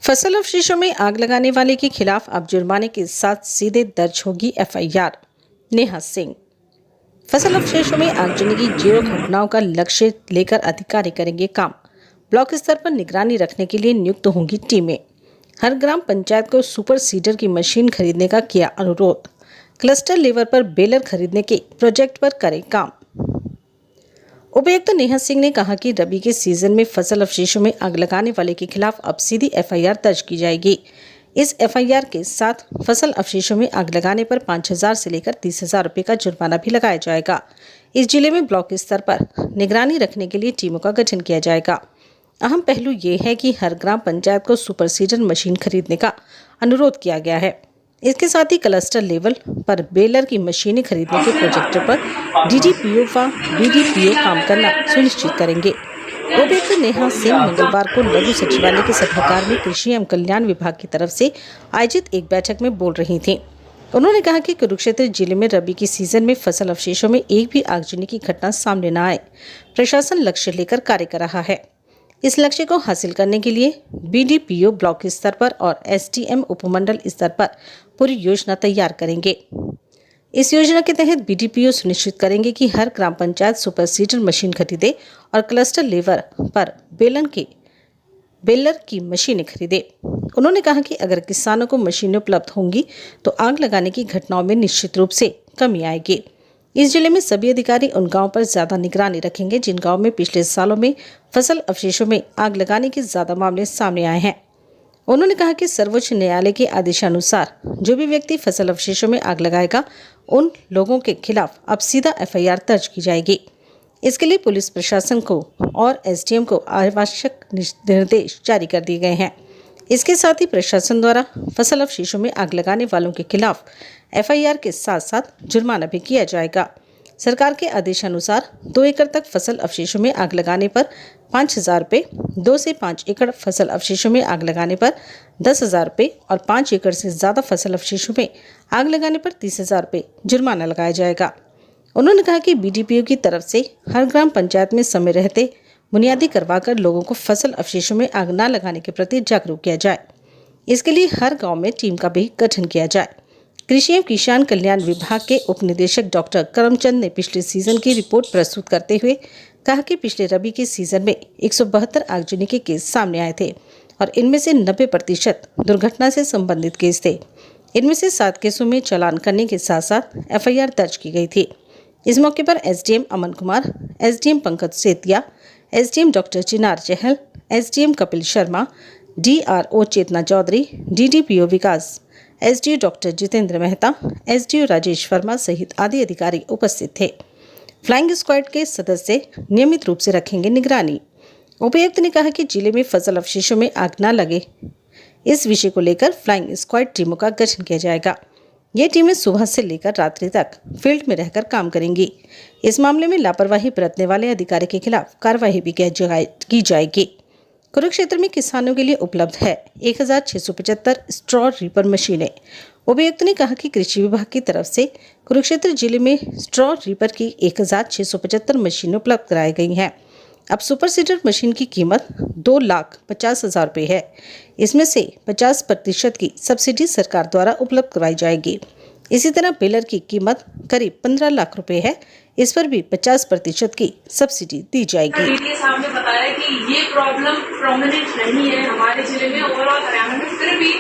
फसल अवशेषों में आग लगाने वाले के खिलाफ अब जुर्माने के साथ सीधे दर्ज होगी एफआईआर। नेहा सिंह। फसल अवशेषों में आगजनी की 0 घटनाओं का लक्ष्य लेकर अधिकारी करेंगे काम। ब्लॉक स्तर पर निगरानी रखने के लिए नियुक्त होंगी टीमें। हर ग्राम पंचायत को सुपर सीडर की मशीन खरीदने का किया अनुरोध। क्लस्टर लेवल पर बेलर खरीदने के प्रोजेक्ट पर करें काम। उपायुक्त नेहा सिंह ने कहा कि रबी के सीजन में फसल अवशेषों में आग लगाने वाले के खिलाफ अब सीधी एफआईआर दर्ज की जाएगी। इस एफआईआर के साथ फसल अवशेषों में आग लगाने पर 5,000 से लेकर 30,000 रुपये का जुर्माना भी लगाया जाएगा। इस जिले में ब्लॉक स्तर पर निगरानी रखने के लिए टीमों का गठन किया जाएगा। अहम पहलू ये है कि हर ग्राम पंचायत को सुपर सीडर मशीन खरीदने का अनुरोध किया गया है। इसके साथ ही क्लस्टर लेवल पर बेलर की मशीनें खरीदने के प्रोजेक्ट पर डीडीपीओ व बीडीपीओ काम करना सुनिश्चित करेंगे। उपायुक्त नेहा सिंह मंगलवार को लघु सचिवालय के सभागार में कृषि एवं कल्याण विभाग की तरफ से आयोजित एक बैठक में बोल रही थीं। उन्होंने कहा कि कुरुक्षेत्र जिले में रबी की सीजन में फसल अवशेषों में एक भी आगजनी की घटना सामने न आए। प्रशासन लक्ष्य लेकर कार्य कर रहा है। इस लक्ष्य को हासिल करने के लिए बीडीपीओ ब्लॉक स्तर पर और एसडीएम उपमंडल स्तर पर पूरी योजना तैयार करेंगे। इस योजना के तहत बीडीपीओ सुनिश्चित करेंगे कि हर ग्राम पंचायत सुपर सीडर मशीन खरीदे और क्लस्टर लेवल पर बेलर की मशीनें खरीदे। उन्होंने कहा कि अगर किसानों को मशीनें उपलब्ध होंगी तो आग लगाने की घटनाओं में निश्चित रूप से कमी आएगी। इस जिले में सभी अधिकारी उन गांवों पर ज्यादा निगरानी रखेंगे जिन गांवों में पिछले सालों में फसल अवशेषों में आग लगाने के ज्यादा मामले सामने आए हैं। उन्होंने कहा कि सर्वोच्च न्यायालय के आदेशानुसार जो भी व्यक्ति फसल अवशेषों में आग लगाएगा उन लोगों के खिलाफ अब सीधा एफआईआर दर्ज की जाएगी। इसके लिए पुलिस प्रशासन को और एसडीएम को आवश्यक निर्देश जारी कर दिए गए हैं। इसके साथ ही प्रशासन द्वारा फसल अवशेषों में आग लगाने वालों के खिलाफ एफआईआर के साथ साथ जुर्माना भी किया जाएगा। सरकार के आदेशानुसार 2 एकड़ तक फसल अवशेषों में आग लगाने पर 5,000 रुपये, 2 से 5 एकड़ फसल अवशेषों में आग लगाने पर 10,000 रुपये और 5 एकड़ से ज़्यादा फसल अवशेषों में आग लगाने पर 30,000 रुपये जुर्माना लगाया जाएगा। उन्होंने कहा कि बीडीपीओ की तरफ से हर ग्राम पंचायत में समय रहते बुनियादी करवाकर लोगों को फसल अवशेषों में आग न लगाने के प्रति जागरूक किया जाए। इसके लिए हर गाँव में टीम का भी गठन किया जाए। कृषि एवं किसान कल्याण विभाग के उप निदेशक डॉक्टर करमचंद ने पिछले सीजन की रिपोर्ट प्रस्तुत करते हुए कहा कि पिछले रबी के सीजन में 172 आगजनी के केस सामने आए थे और इनमें से 90% दुर्घटना से संबंधित केस थे। इनमें से 7 केसों में चालान करने के साथ साथ एफआईआर दर्ज की गई थी। इस मौके पर SDM Aman Kumar, SDM Pankaj Setia, SDM doctor Chinar Chahal, SDM Kapil Sharma, DRO Chetna Chaudhary, DDPO Vikas, SDO doctor Jitendra Mehta, SDO Rajesh Verma सहित आदि अधिकारी उपस्थित थे। फ्लाइंग स्क्वाड के सदस्य नियमित रूप से रखेंगे निगरानी। उपायुक्त ने कहा कि जिले में फसल अवशेषों में आग न लगे, इस विषय को लेकर फ्लाइंग स्क्वाड टीमों का गठन किया जाएगा। ये टीमें सुबह से लेकर रात्रि तक फील्ड में रहकर काम करेंगी। इस मामले में लापरवाही बरतने वाले अधिकारी के खिलाफ कार्रवाई भी की जाएगी। कुरुक्षेत्र में किसानों के लिए उपलब्ध है 1,675 स्ट्रॉ रीपर मशीनें। उपायुक्त ने कहा कि कृषि विभाग की तरफ से कुरुक्षेत्र जिले में स्ट्रॉ रीपर की 1,675 मशीनें उपलब्ध कराई गई हैं। अब सुपर सीडर मशीन की कीमत 2,50,000 रुपये है। इसमें से 50% की सब्सिडी सरकार द्वारा उपलब्ध करवाई जाएगी। इसी तरह बेलर की कीमत करीब 15 लाख रुपए है। इस पर भी 50% की सब्सिडी दी जाएगी। डीडीए साहब ने बताया कि ये प्रॉब्लम प्रोमिनेंट नहीं है हमारे जिले में, ओवरऑल हरियाणा में, फिर भी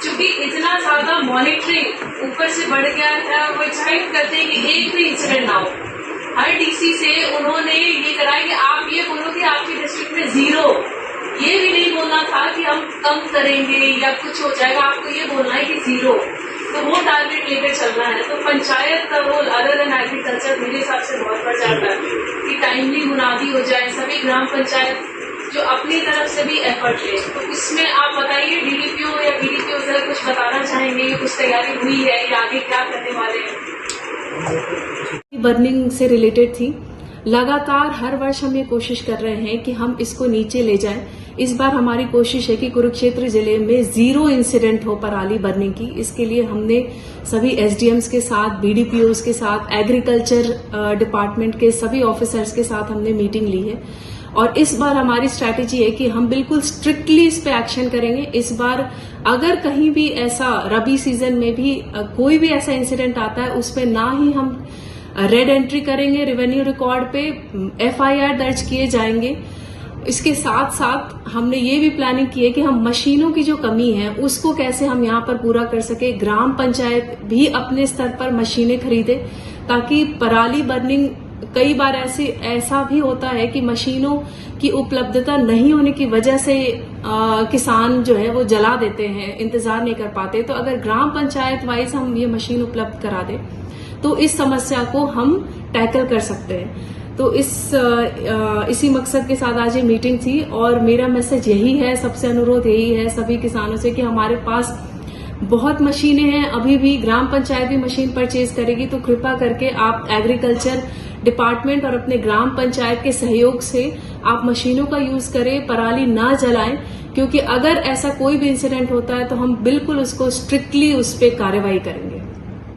चूंकि इतना ज्यादा मॉनिटरिंग ऊपर से बढ़ गया है, वो एक्सपेक्ट करते हैं कि एक भी इंसिडेंट ना हो। हर डीसी से उन्होंने ये कराया कि आप ये बोलो कि आपके डिस्ट्रिक्ट में 0, ये भी नहीं बोलना था कि हम कम करेंगे या कुछ हो जाएगा, आपको ये बोलना है कि 0। तो वो टारगेट लेकर चलना है। तो पंचायत का रोल अदर देन एग्रीकल्चर मेरे हिसाब से बहुत बढ़ जाता है कि टाइमली मुनादी हो जाए। सभी ग्राम पंचायत जो अपनी तरफ से भी एफर्ट ले। तो इसमें आप बताइए डीडीपीओ या बीडीपीओ से कुछ बताना चाहेंगे, कुछ तैयारी हुई है या आगे क्या करने वाले हैं? बर्निंग से रिलेटेड थी। लगातार हर वर्ष हम ये कोशिश कर रहे हैं कि हम इसको नीचे ले जाएं। इस बार हमारी कोशिश है कि कुरुक्षेत्र जिले में 0 इंसिडेंट हो पराली बर्निंग की। इसके लिए हमने सभी एसडीएम्स के साथ, बीडीपीओस के साथ, एग्रीकल्चर डिपार्टमेंट के सभी ऑफिसर्स के साथ हमने मीटिंग ली है और इस बार हमारी स्ट्रैटेजी है कि हम बिल्कुल स्ट्रिक्टली इस पे एक्शन करेंगे। इस बार अगर कहीं भी ऐसा रबी सीजन में भी कोई भी ऐसा इंसिडेंट आता है, उस पे ना ही हम रेड एंट्री करेंगे, रेवेन्यू रिकॉर्ड पे एफआईआर दर्ज किए जाएंगे। इसके साथ साथ हमने ये भी प्लानिंग की है कि हम मशीनों की जो कमी है उसको कैसे हम यहाँ पर पूरा कर सके। ग्राम पंचायत भी अपने स्तर पर मशीनें खरीदे ताकि पराली बर्निंग, कई बार ऐसा भी होता है कि मशीनों की उपलब्धता नहीं होने की वजह से किसान जो है वो जला देते हैं, इंतजार नहीं कर पाते। तो अगर ग्राम पंचायत वाइज हम ये मशीन उपलब्ध करा दें तो इस समस्या को हम टैकल कर सकते हैं। तो इसी मकसद के साथ आज ये मीटिंग थी और मेरा मैसेज यही है, सबसे अनुरोध यही है सभी किसानों से कि हमारे पास बहुत मशीनें हैं, अभी भी ग्राम पंचायत भी मशीन परचेज करेगी, तो कृपा करके आप एग्रीकल्चर डिपार्टमेंट और अपने ग्राम पंचायत के सहयोग से आप मशीनों का यूज करें, पराली ना जलाएं, क्योंकि अगर ऐसा कोई भी इंसिडेंट होता है तो हम बिल्कुल उसको स्ट्रिक्टली उस पर कार्रवाई करेंगे।